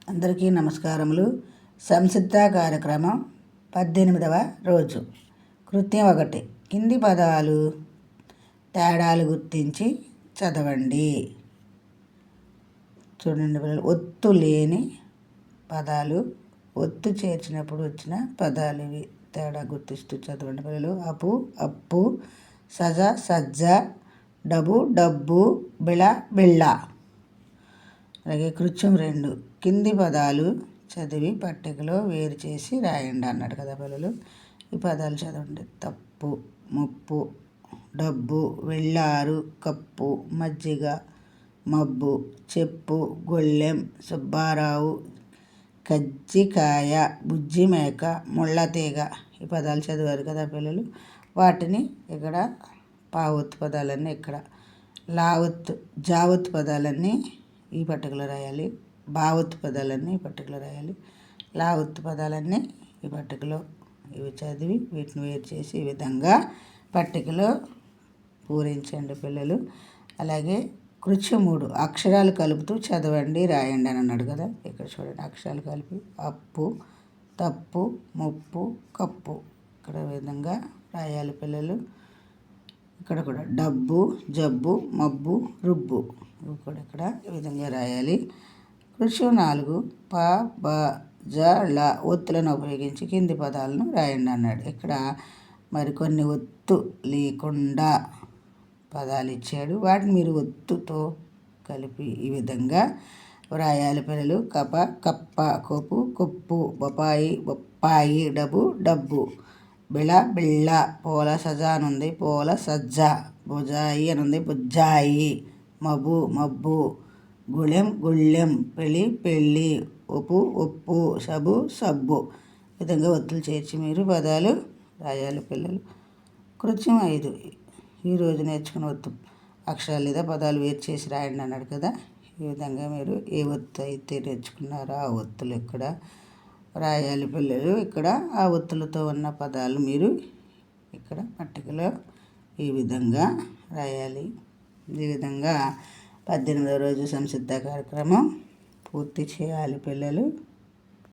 అందరికీ నమస్కారములు. సంసిద్ధ కార్యక్రమం 18వ రోజు. కృత్యం 1. కింది పదాలు తేడాలు గుర్తించి చదవండి. చూడండి పిల్లలు, ఒత్తు లేని పదాలు, ఒత్తు చేర్చినప్పుడు వచ్చిన పదాలు ఇవి. తేడా గుర్తిస్తూ చదవండి పిల్లలు. అపు, అప్పు, సజ, సజ్జ, డబు, డబ్బు, బిళ, బిళ్ళ. అలాగే కృత్యం 2. కింది పదాలు చదివి పట్టికలో వేరు చేసి రాయండి అన్నాడు కదా పిల్లలు. ఈ పదాలు చదవండి. తప్పు, ముప్పు, డబ్బు, వెళ్ళారు, కప్పు, మజ్జిగ, మబ్బు, చెప్పు, గొళ్ళెం, సుబ్బారావు, కజ్జికాయ, బుజ్జిమేక, ముళ్ళతీగ. ఈ పదాలు చదివారు కదా పిల్లలు. వాటిని ఇక్కడ పావొత్తు పదాలన్నీ ఇక్కడ, లావొత్తు జావొత్తు పదాలన్నీ ఈ పట్టికలో రాయాలి. బావొత్తు పదాలన్నీ ఈ పట్టికలో రాయాలి. లావొత్తు పదాలన్నీ ఈ పట్టికలో ఇవి చదివి వీటిని వేరు చేసి ఈ విధంగా పట్టికలో పూరించండి పిల్లలు. అలాగే కృత్యం 3. అక్షరాలు కలుపుతూ చదవండి రాయండి అని అన్నాడు కదా. ఇక్కడ చూడండి, అక్షరాలు కలిపి అప్పు, తప్పు, ముప్పు, కప్పు ఇక్కడ విధంగా రాయాలి పిల్లలు. ఇక్కడ కూడా డబ్బు, జబ్బు, మబ్బు, రుబ్బు ఇవి కూడా ఇక్కడ ఈ విధంగా రాయాలి. కృత్యం 4. ప, బ, జ, ల ఒత్తులను ఉపయోగించి కింది పదాలను రాయండి అన్నాడు. ఇక్కడ మరికొన్ని ఒత్తు లేకుండా పదాలు ఇచ్చాడు. వాటిని మీరు ఒత్తుతో కలిపి ఈ విధంగా వ్రాయాలి పిల్లలు. కప, కప్ప, కొప్పు, కొప్పు, బొపాయి, బొప్పాయి, డబు, డబ్బు, బిళ, బిళ్ళ, పూల సజ అనుంది, పూల సజ్జ, బుజాయి అనుంది, బుజ్జాయి, మబ్బు, మబ్బు, గుళెం, గుళ్ళెం, పెళ్ళి, పెళ్ళి, ఒప్పు, ఒప్పు, సబు, సబ్బు. విధంగా ఒత్తులు చేర్చి మీరు పదాలు రాయాలి పిల్లలు. కృత్యం 5. ఈరోజు నేర్చుకున్న ఒత్తు అక్షరాలు లేదా పదాలు వేరు చేసి రాయండి అన్నాడు కదా. ఈ విధంగా మీరు ఏ ఒత్తు అయితే నేర్చుకున్నారో ఆ ఒత్తులు ఇక్కడ రాయాలి పిల్లలు. ఇక్కడ ఆ ఒత్తులతో ఉన్న పదాలు మీరు ఇక్కడ పట్టికలో ఈ విధంగా రాయాలి. ఈ విధంగా 18వ రోజు సంసిద్ధ కార్యక్రమం పూర్తి చేయాలి పిల్లలు.